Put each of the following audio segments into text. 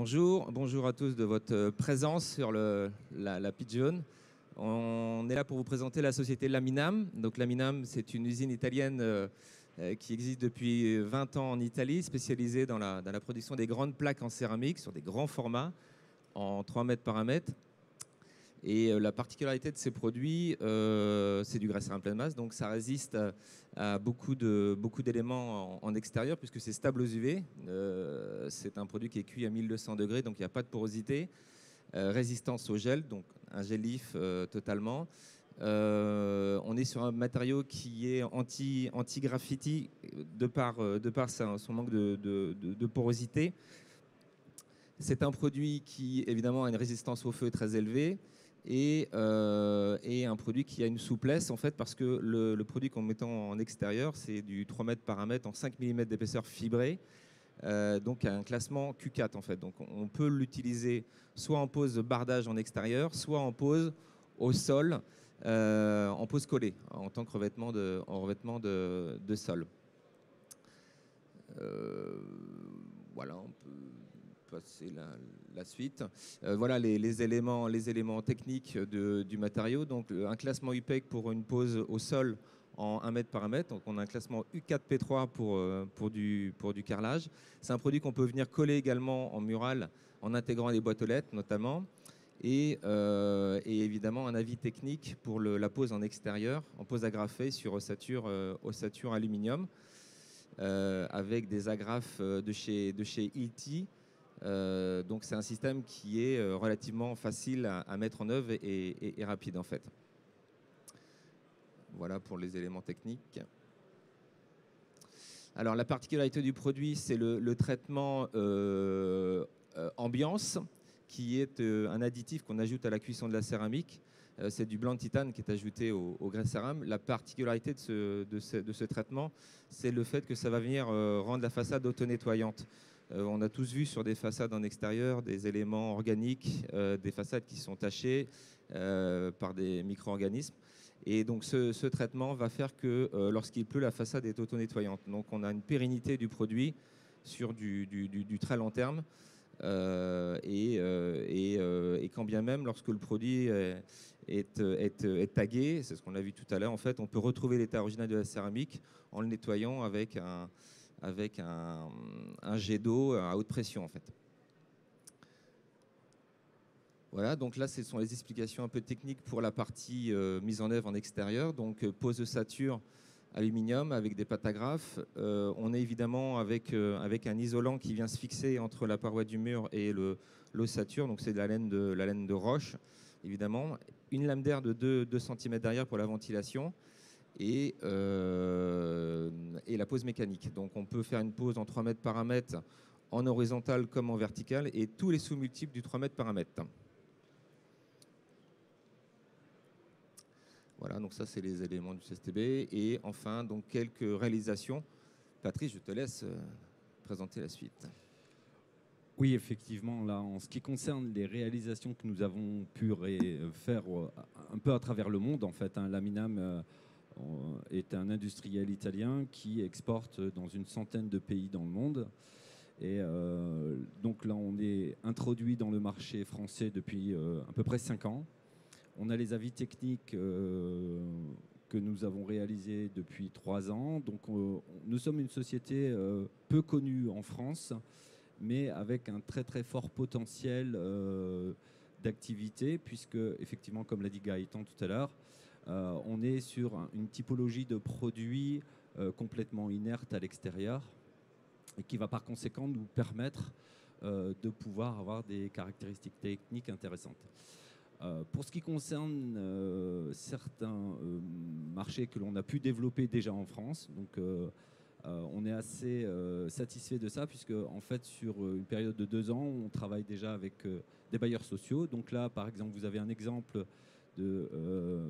Bonjour à tous de votre présence sur la pitch zone. On est là pour vous présenter la société Laminam. Donc Laminam, c'est une usine italienne qui existe depuis 20 ans en Italie, spécialisée dans la production des grandes plaques en céramique sur des grands formats en 3 mètres par 1 mètre. Et la particularité de ces produits, c'est du grès en pleine masse, donc ça résiste à beaucoup d'éléments en extérieur puisque c'est stable aux UV. C'est un produit qui est cuit à 1200 degrés, donc il n'y a pas de porosité. Résistance au gel, donc un gel lif totalement. On est sur un matériau qui est anti-graffiti de par son manque de porosité. C'est un produit qui évidemment a une résistance au feu très élevée et un produit qui a une souplesse en fait parce que le produit qu'on met en extérieur c'est du 3 mètres par 1 mètre en 5 mm d'épaisseur fibrée. Donc un classement Q4 en fait. Donc on peut l'utiliser soit en pose de bardage en extérieur, soit en pose au sol, en pose collée, en tant que revêtement de sol. Voilà, on peut passer la suite. Voilà les éléments techniques du matériau. Donc un classement UPEC pour une pose au sol en 1 mètre par 1 mètre. Donc on a un classement U4P3 pour du carrelage. C'est un produit qu'on peut venir coller également en mural en intégrant les boîtes aux lettres notamment. Et évidemment un avis technique pour la pose en extérieur, en pose agrafée sur ossature aluminium, avec des agrafes de chez Hilti. Donc c'est un système qui est relativement facile à mettre en œuvre et rapide en fait. Voilà pour les éléments techniques. Alors la particularité du produit, c'est le traitement ambiance, qui est un additif qu'on ajoute à la cuisson de la céramique. C'est du blanc de titane qui est ajouté au grès cérame. La particularité de ce traitement, c'est le fait que ça va venir rendre la façade auto-nettoyante. On a tous vu sur des façades en extérieur des éléments organiques, des façades qui sont tachées par des micro-organismes. Et donc ce traitement va faire que lorsqu'il pleut, la façade est auto-nettoyante. Donc on a une pérennité du produit sur du très long terme. Et quand bien même, lorsque le produit est tagué, c'est ce qu'on a vu tout à l'heure, en fait, on peut retrouver l'état original de la céramique en le nettoyant avec un jet d'eau à haute pression, en fait. Voilà, donc là, ce sont les explications un peu techniques pour la partie mise en œuvre en extérieur. Donc, pose ossature aluminium avec des patagraphes. On est évidemment avec un isolant qui vient se fixer entre la paroi du mur et l'ossature. Donc, c'est de la laine de roche, évidemment. Une lame d'air de 2 cm derrière pour la ventilation. Et la pose mécanique. Donc, on peut faire une pose en 3 mètres par 1 mètre en horizontal comme en vertical et tous les sous-multiples du 3 mètres par 1 mètre. Voilà, donc ça, c'est les éléments du CSTB. Et enfin, donc quelques réalisations. Patrice, je te laisse présenter la suite. Oui, effectivement, là, en ce qui concerne les réalisations que nous avons pu faire un peu à travers le monde, en fait, Laminam est un industriel italien qui exporte dans une centaine de pays dans le monde. Et donc là, on est introduit dans le marché français depuis à peu près 5 ans. On a les avis techniques que nous avons réalisés depuis 3 ans. Donc, nous sommes une société peu connue en France, mais avec un très très fort potentiel d'activité, puisque, effectivement, comme l'a dit Gaëtan tout à l'heure, on est sur une typologie de produits complètement inerte à l'extérieur et qui va par conséquent nous permettre de pouvoir avoir des caractéristiques techniques intéressantes. Pour ce qui concerne certains marchés que l'on a pu développer déjà en France, donc on est assez satisfait de ça, puisque en fait sur une période de 2 ans, on travaille déjà avec des bailleurs sociaux. Donc là, par exemple, vous avez un exemple de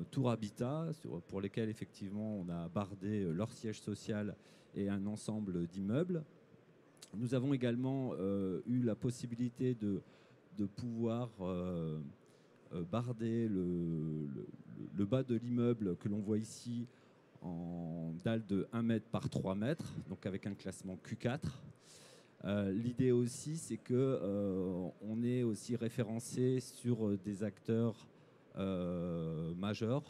Tour Habitat, pour lesquels effectivement on a bardé leur siège social et un ensemble d'immeubles. Nous avons également eu la possibilité de pouvoir barder le bas de l'immeuble que l'on voit ici en dalle de 1 mètre par 3 mètres, donc avec un classement Q4. L'idée aussi, c'est qu'on est aussi référencé sur des acteurs majeurs,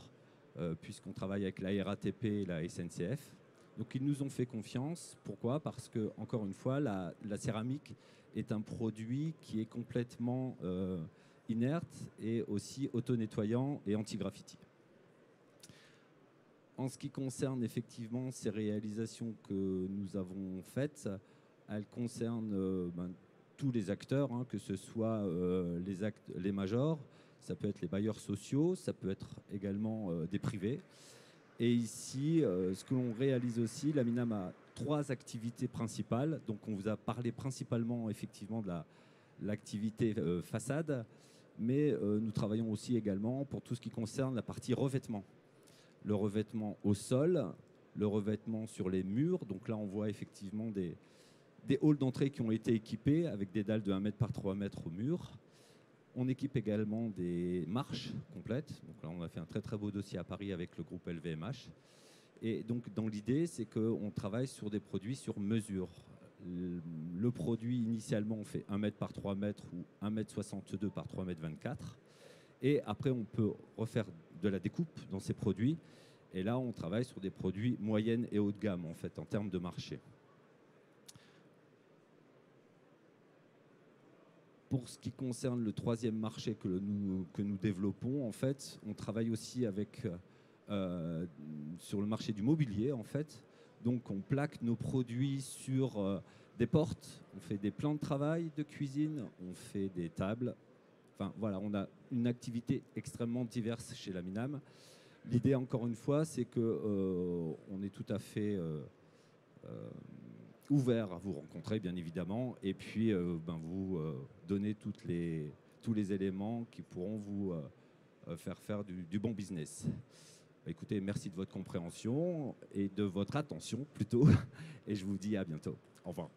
puisqu'on travaille avec la RATP et la SNCF. Donc ils nous ont fait confiance. Pourquoi? Parce que, encore une fois, la céramique est un produit qui est complètement inerte et aussi auto-nettoyant et anti-graffiti. En ce qui concerne effectivement ces réalisations que nous avons faites, elles concernent tous les acteurs, hein, que ce soit les majors, ça peut être les bailleurs sociaux, ça peut être également des privés. Et ici, ce que l'on réalise aussi, Laminam a 3 activités principales. Donc on vous a parlé principalement effectivement de l'activité façade, mais nous travaillons aussi également pour tout ce qui concerne la partie revêtement. Le revêtement au sol, le revêtement sur les murs. Donc là, on voit effectivement des halls d'entrée qui ont été équipés avec des dalles de 1 mètre par 3 mètres au mur. On équipe également des marches complètes. Donc là, on a fait un très très beau dossier à Paris avec le groupe LVMH. Et donc, dans l'idée, c'est qu'on travaille sur des produits sur mesure. Le produit, initialement, on fait 1 mètre par 3 mètres ou 1 mètre 62 par 3 mètres 24. Et après, on peut refaire de la découpe dans ces produits. Et là, on travaille sur des produits moyennes et haut de gamme, en fait, en termes de marché. Pour ce qui concerne le 3e marché que nous développons, en fait, on travaille aussi sur le marché du mobilier, en fait. Donc, on plaque nos produits sur des portes, on fait des plans de travail de cuisine, on fait des tables. Enfin, voilà, on a une activité extrêmement diverse chez Laminam. L'idée, encore une fois, c'est qu'on est tout à fait ouvert à vous rencontrer, bien évidemment, et puis vous donner tous les éléments qui pourront vous faire du bon business. Écoutez, merci de votre compréhension et de votre attention, plutôt, et je vous dis à bientôt. Au revoir.